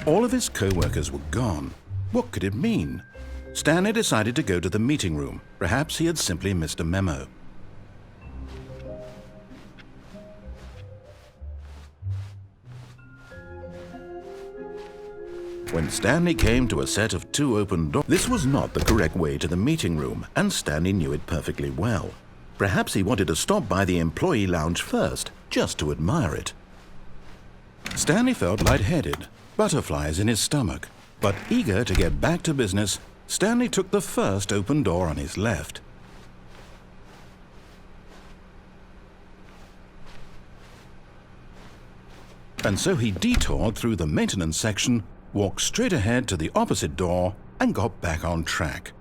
All of his co-workers were gone. What could it mean? Stanley decided to go to the meeting room. Perhaps he had simply missed a memo. When Stanley came to a set of 2 open doors, this was not the correct way to the meeting room, and Stanley knew it perfectly well. Perhaps he wanted to stop by the employee lounge first, just to admire it. Stanley felt lightheaded, butterflies in his stomach, but eager to get back to business, Stanley took the first open door on his left. And so he detoured through the maintenance section, walked straight ahead to the opposite door, and got back on track.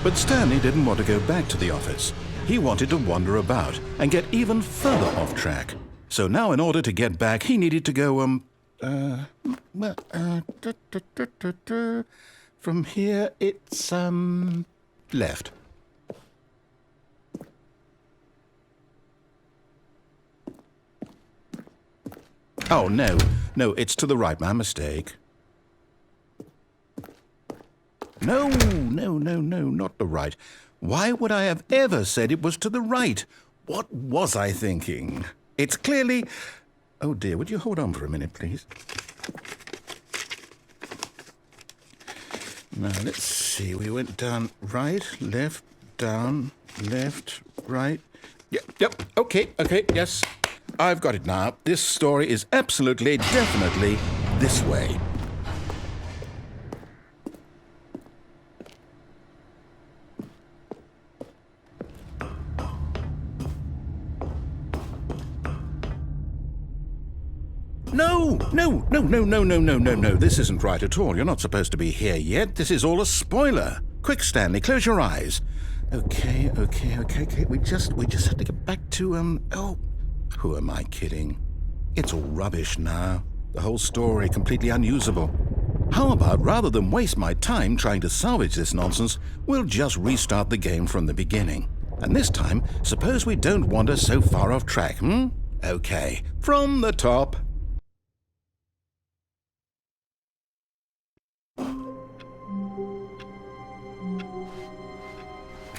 But Stanley didn't want to go back to the office. He wanted to wander about and get even further off track. So now in order to get back, he needed to go, from here it's, left. Oh, no, it's to the right, my mistake. No, not the right. Why would I have ever said it was to the right? What was I thinking? It's clearly... Oh dear, would you hold on for a minute, please? Now, let's see. We went down right, left, down, left, right. Yep, okay, yes. I've got it now. This story is absolutely, definitely this way. No. This isn't right at all. You're not supposed to be here yet. This is all a spoiler. Quick, Stanley, close your eyes. Okay. We just have to get back to, oh, who am I kidding? It's all rubbish now. The whole story completely unusable. How about, rather than waste my time trying to salvage this nonsense, we'll just restart the game from the beginning. And this time, suppose we don't wander so far off track, Okay, from the top.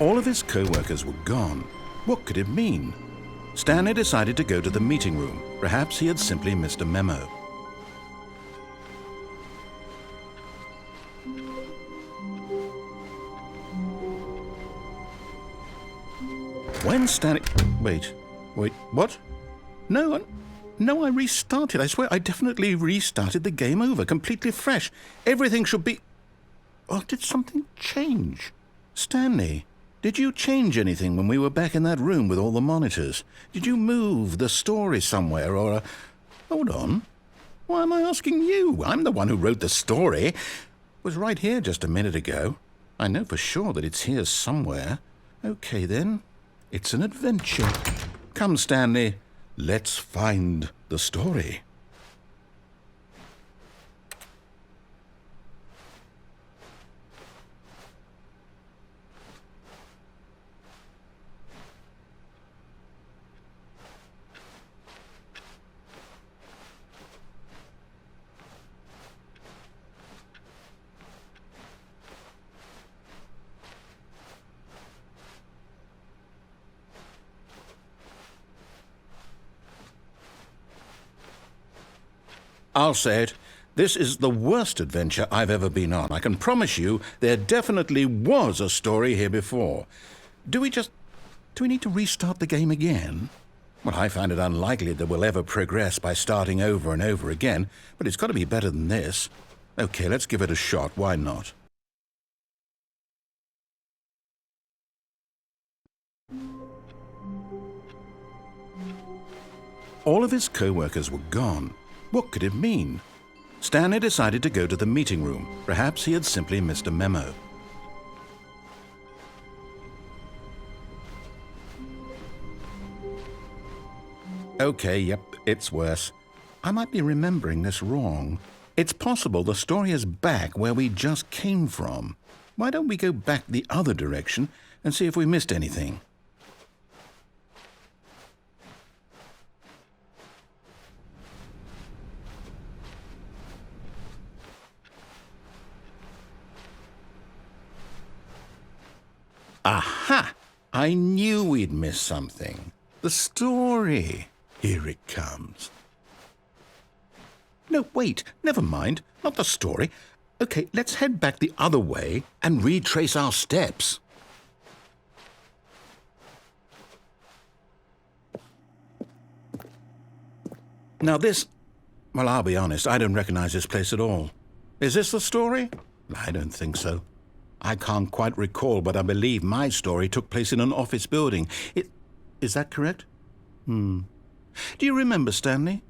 All of his co-workers were gone. What could it mean? Stanley decided to go to the meeting room. Perhaps he had simply missed a memo. When Stanley... Wait, what? No, I restarted. I swear I definitely restarted the game over, completely fresh. Everything should be... Oh, did something change? Stanley, did you change anything when we were back in that room with all the monitors? Did you move the story somewhere or... Hold on. Why am I asking you? I'm the one who wrote the story. It was right here just a minute ago. I know for sure that it's here somewhere. Okay, then. It's an adventure. Come, Stanley. Let's find the story. I'll say it. This is the worst adventure I've ever been on. I can promise you there definitely was a story here before. Do we need to restart the game again? Well, I find it unlikely that we'll ever progress by starting over and over again, but it's got to be better than this. Okay, let's give it a shot. Why not? All of his co-workers were gone. What could it mean? Stanley decided to go to the meeting room. Perhaps he had simply missed a memo. Okay, yep, it's worse. I might be remembering this wrong. It's possible the story is back where we just came from. Why don't we go back the other direction and see if we missed anything? Aha! I knew we'd miss something. The story. Here it comes. No, wait, never mind. Not the story. Okay, let's head back the other way and retrace our steps. Now this... Well, I'll be honest, I don't recognize this place at all. Is this the story? I don't think so. I can't quite recall, but I believe my story took place in an office building. Is that correct? Do you remember, Stanley?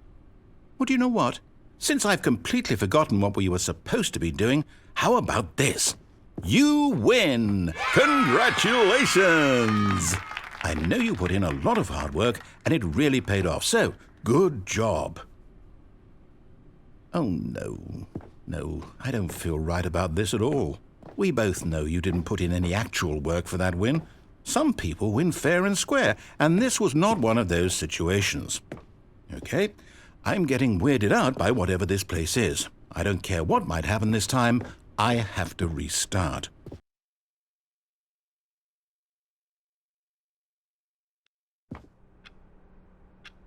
Well, do you know what? Since I've completely forgotten what we were supposed to be doing, how about this? You win! Congratulations! I know you put in a lot of hard work, and it really paid off, so good job. Oh, no. No, I don't feel right about this at all. We both know you didn't put in any actual work for that win. Some people win fair and square, and this was not one of those situations. Okay, I'm getting weirded out by whatever this place is. I don't care what might happen this time. I have to restart.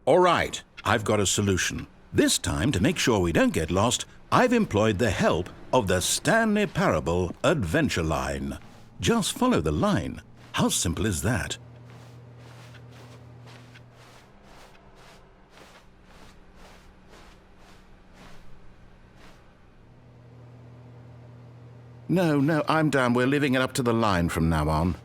All right, I've got a solution. This time, to make sure we don't get lost, I've employed the help of the Stanley Parable adventure line. Just follow the line. How simple is that? No, I'm down. We're leaving it up to the line from now on.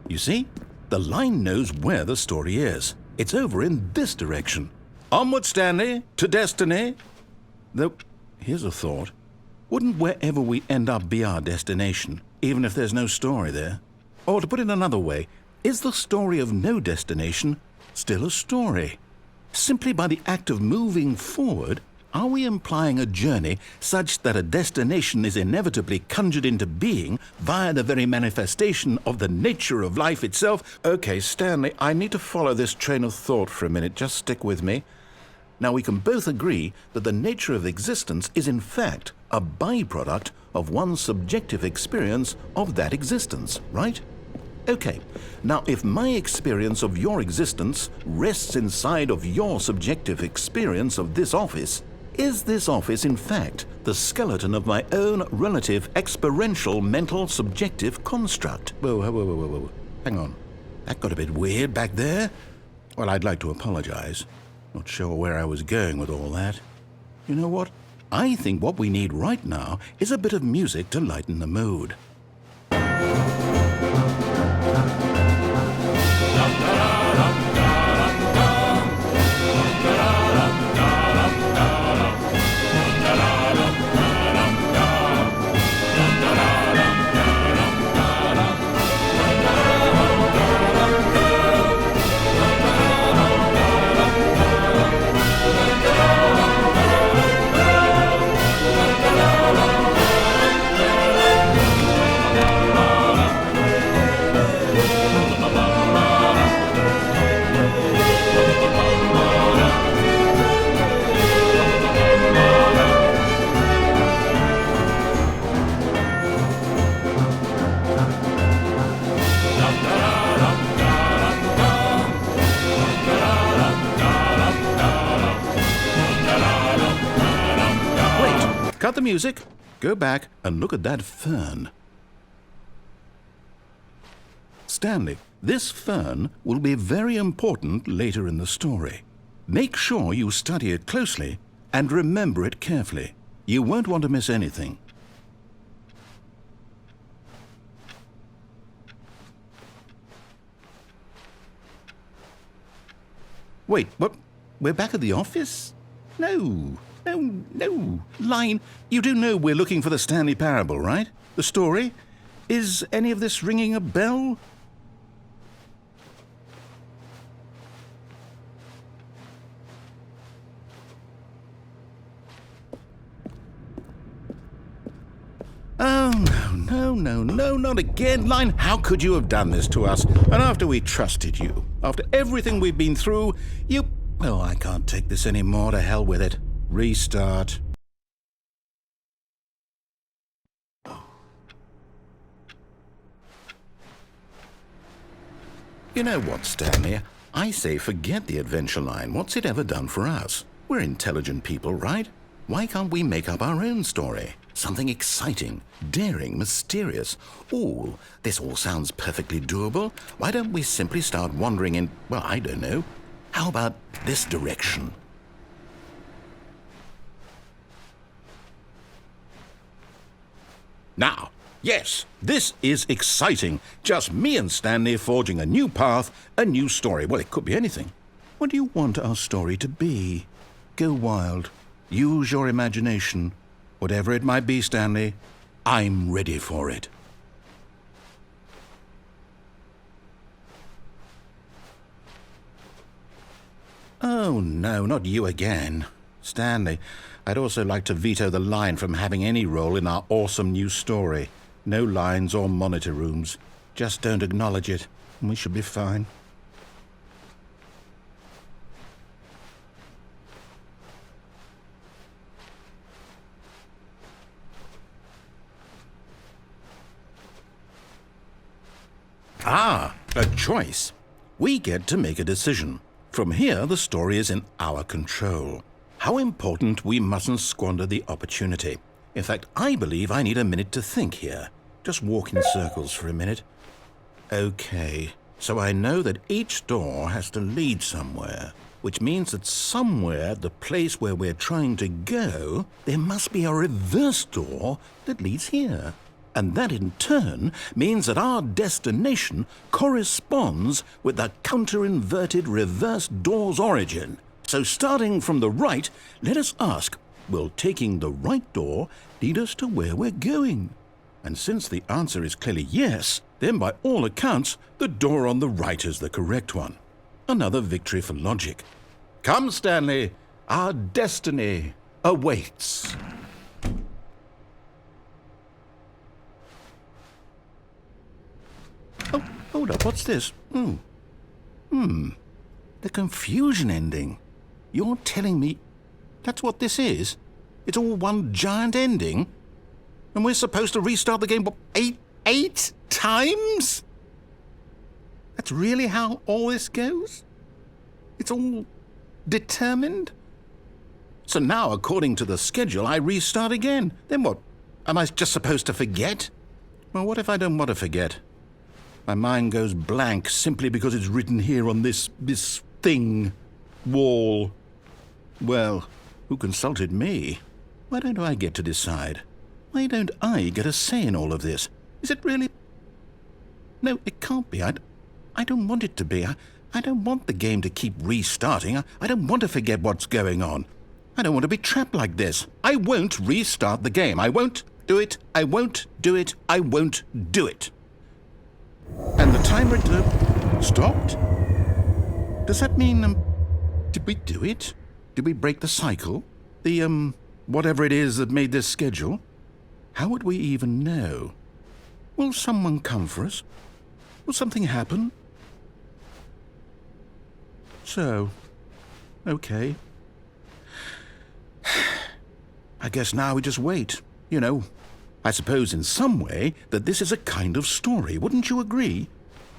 You see? The line knows where the story is. It's over in this direction. Onward, Stanley, to destiny. Though, here's a thought. Wouldn't wherever we end up be our destination, even if there's no story there? Or to put it another way, is the story of no destination still a story? Simply by the act of moving forward, are we implying a journey such that a destination is inevitably conjured into being via the very manifestation of the nature of life itself? Okay, Stanley, I need to follow this train of thought for a minute. Just stick with me. Now, we can both agree that the nature of existence is in fact a byproduct of one's subjective experience of that existence, right? Okay, now if my experience of your existence rests inside of your subjective experience of this office, is this office in fact the skeleton of my own relative experiential mental subjective construct? Whoa. Hang on. That got a bit weird back there. Well, I'd like to apologize. Not sure where I was going with all that. You know what? I think what we need right now is a bit of music to lighten the mood. Cut the music, go back and look at that fern. Stanley, this fern will be very important later in the story. Make sure you study it closely and remember it carefully. You won't want to miss anything. Wait, what? We're back at the office? No. Line, you do know we're looking for the Stanley Parable, right? The story? Is any of this ringing a bell? Oh, no, not again. Line, how could you have done this to us? And after we trusted you, after everything we've been through, you... Oh, I can't take this anymore. To hell with it. Restart. You know what, Stanley? I say forget the adventure line. What's it ever done for us? We're intelligent people, right? Why can't we make up our own story? Something exciting, daring, mysterious. Ooh, this all sounds perfectly doable. Why don't we simply start wandering in, well, I don't know. How about this direction? Now, yes, this is exciting. Just me and Stanley forging a new path, a new story. Well, it could be anything. What do you want our story to be? Go wild. Use your imagination. Whatever it might be, Stanley, I'm ready for it. Oh, no, not you again. Stanley, I'd also like to veto the line from having any role in our awesome new story. No lines or monitor rooms. Just don't acknowledge it, and we should be fine. Ah, a choice. We get to make a decision. From here, the story is in our control. How important we mustn't squander the opportunity. In fact, I believe I need a minute to think here. Just walk in circles for a minute. Okay, so I know that each door has to lead somewhere, which means that somewhere, the place where we're trying to go, there must be a reverse door that leads here. And that in turn means that our destination corresponds with the counter-inverted reverse door's origin. So starting from the right, let us ask, will taking the right door lead us to where we're going? And since the answer is clearly yes, then by all accounts, the door on the right is the correct one. Another victory for logic. Come, Stanley, our destiny awaits. Oh, hold up, what's this? The confusion ending. You're telling me that's what this is? It's all one giant ending? And we're supposed to restart the game, what, eight times? That's really how all this goes? It's all determined? So now, according to the schedule, I restart again. Then what? Am I just supposed to forget? Well, what if I don't want to forget? My mind goes blank simply because it's written here on this thing, wall. Well, who consulted me? Why don't I get to decide? Why don't I get a say in all of this? Is it really? No, it can't be. I don't want it to be. I don't want the game to keep restarting. I don't want to forget what's going on. I don't want to be trapped like this. I won't restart the game. I won't do it. I won't do it. I won't do it. And the timer stopped? Does that mean, did we do it? Did we break the cycle? The, whatever it is that made this schedule? How would we even know? Will someone come for us? Will something happen? So, okay. I guess now we just wait, you know. I suppose in some way that this is a kind of story, wouldn't you agree?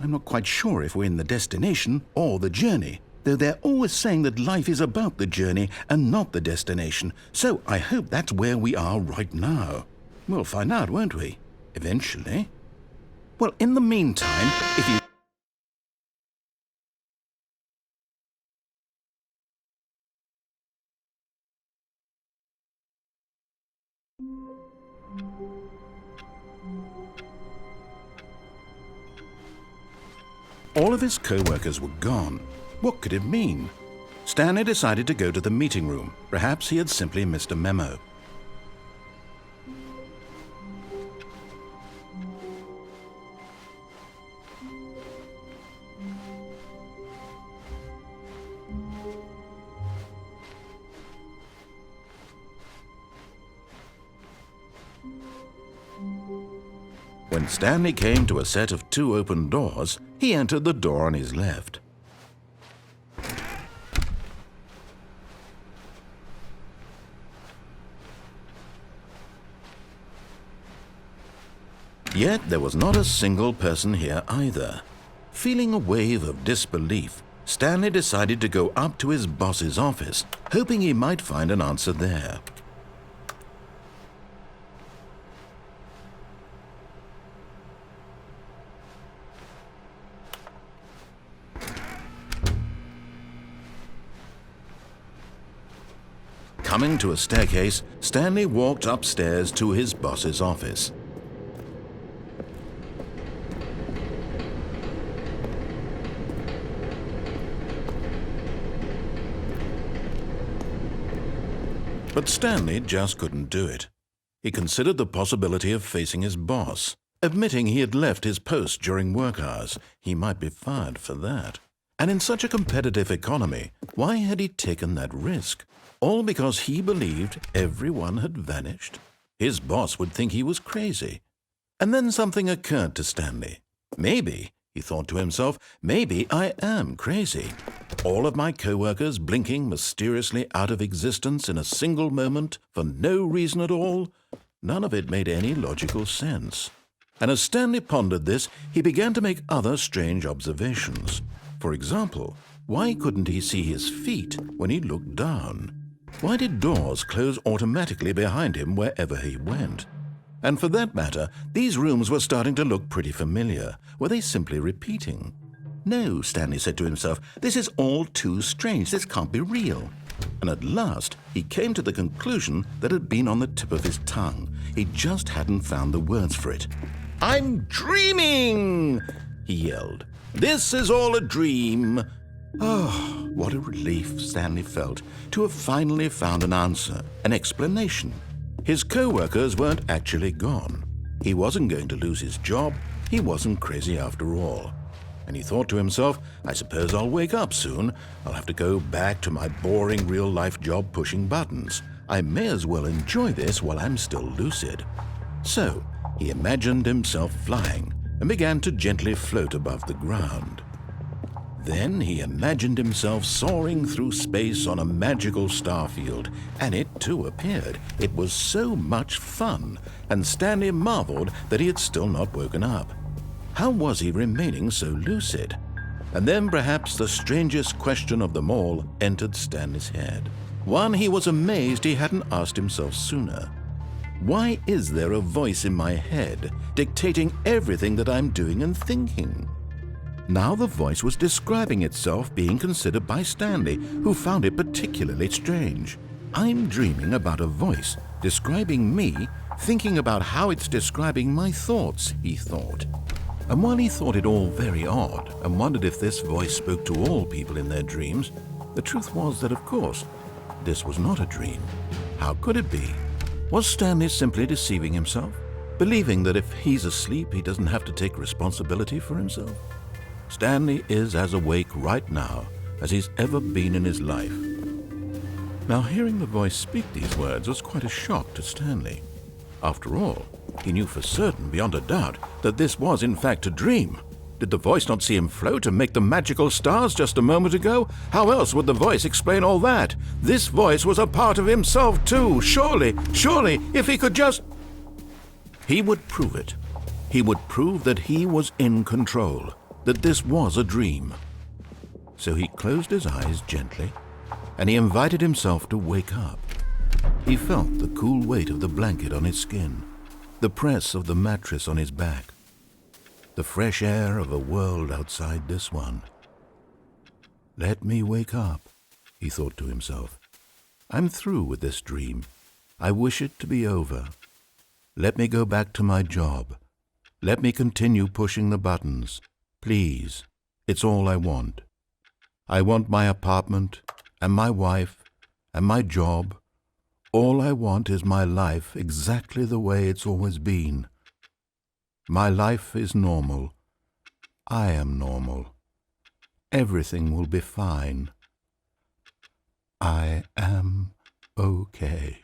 I'm not quite sure if we're in the destination or the journey, though they're always saying that life is about the journey and not the destination, so I hope that's where we are right now. We'll find out, won't we? Eventually. Well, in the meantime, if you... All of his co-workers were gone. What could it mean? Stanley decided to go to the meeting room. Perhaps he had simply missed a memo. When Stanley came to a set of 2 open doors, he entered the door on his left. Yet there was not a single person here either. Feeling a wave of disbelief, Stanley decided to go up to his boss's office, hoping he might find an answer there. Coming to a staircase, Stanley walked upstairs to his boss's office. But Stanley just couldn't do it. He considered the possibility of facing his boss. Admitting he had left his post during work hours, he might be fired for that. And in such a competitive economy, why had he taken that risk? All because he believed everyone had vanished? His boss would think he was crazy. And then something occurred to Stanley. Maybe, he thought to himself, maybe I am crazy. All of my co-workers blinking mysteriously out of existence in a single moment for no reason at all? None of it made any logical sense. And as Stanley pondered this, he began to make other strange observations. For example, why couldn't he see his feet when he looked down? Why did doors close automatically behind him wherever he went? And for that matter, these rooms were starting to look pretty familiar. Were they simply repeating? No, Stanley said to himself, this is all too strange. This can't be real. And at last, he came to the conclusion that had been on the tip of his tongue. He just hadn't found the words for it. "I'm dreaming!" he yelled. "This is all a dream." Oh, what a relief Stanley felt to have finally found an answer, an explanation. His co-workers weren't actually gone. He wasn't going to lose his job. He wasn't crazy after all. And he thought to himself, I suppose I'll wake up soon. I'll have to go back to my boring real-life job pushing buttons. I may as well enjoy this while I'm still lucid. So he imagined himself flying and began to gently float above the ground. Then he imagined himself soaring through space on a magical starfield, and it too appeared. It was so much fun, and Stanley marveled that he had still not woken up. How was he remaining so lucid? And then perhaps the strangest question of them all entered Stanley's head. One he was amazed he hadn't asked himself sooner. Why is there a voice in my head dictating everything that I'm doing and thinking? Now the voice was describing itself being considered by Stanley, who found it particularly strange. I'm dreaming about a voice describing me, thinking about how it's describing my thoughts, he thought. And while he thought it all very odd and wondered if this voice spoke to all people in their dreams, the truth was that, of course, this was not a dream. How could it be? Was Stanley simply deceiving himself, believing that if he's asleep, he doesn't have to take responsibility for himself? Stanley is as awake right now as he's ever been in his life. Now, hearing the voice speak these words was quite a shock to Stanley. After all, he knew for certain, beyond a doubt, that this was in fact a dream. Did the voice not see him float and make the magical stars just a moment ago? How else would the voice explain all that? This voice was a part of himself too. Surely, if he could just... He would prove it. He would prove that he was in control, that this was a dream. So he closed his eyes gently, and he invited himself to wake up. He felt the cool weight of the blanket on his skin, the press of the mattress on his back, the fresh air of a world outside this one. Let me wake up, he thought to himself. I'm through with this dream. I wish it to be over. Let me go back to my job. Let me continue pushing the buttons. Please, it's all I want. I want my apartment. and my wife, and my job. All I want is my life exactly the way it's always been. My life is normal. I am normal. Everything will be fine. I am okay.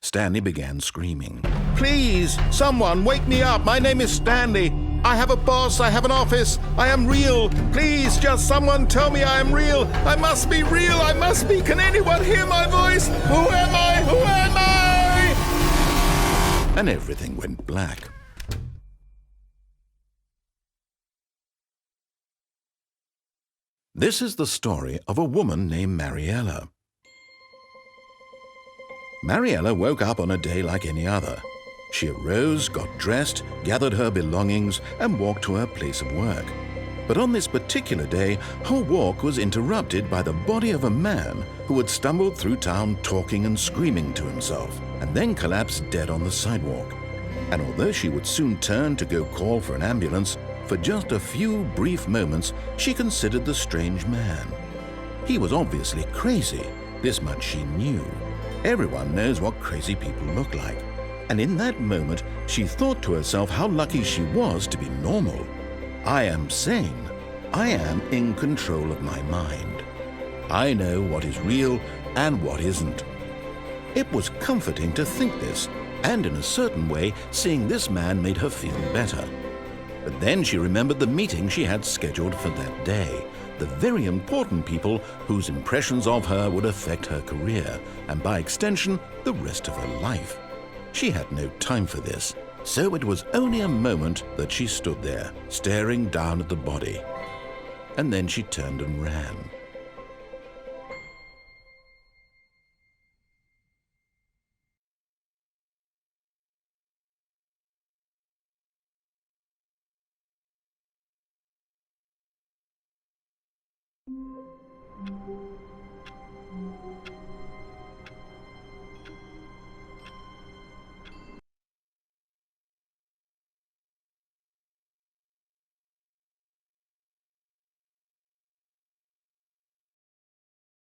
Stanley began screaming. Please, someone, wake me up. My name is Stanley. I have a boss. I have an office. I am real. Please, just someone tell me I am real. I must be real. I must be. Can anyone hear my voice? Who am I? Who am I? And everything went black. This is the story of a woman named Mariella. Mariella woke up on a day like any other. She arose, got dressed, gathered her belongings, and walked to her place of work. But on this particular day, her walk was interrupted by the body of a man who had stumbled through town talking and screaming to himself, and then collapsed dead on the sidewalk. And although she would soon turn to go call for an ambulance, for just a few brief moments she considered the strange man. He was obviously crazy, this much she knew. Everyone knows what crazy people look like. And in that moment, she thought to herself how lucky she was to be normal. I am sane. I am in control of my mind. I know what is real and what isn't. It was comforting to think this, and in a certain way, seeing this man made her feel better. But then she remembered the meeting she had scheduled for that day. The very important people whose impressions of her would affect her career, and by extension, the rest of her life. She had no time for this, so it was only a moment that she stood there, staring down at the body. And then she turned and ran.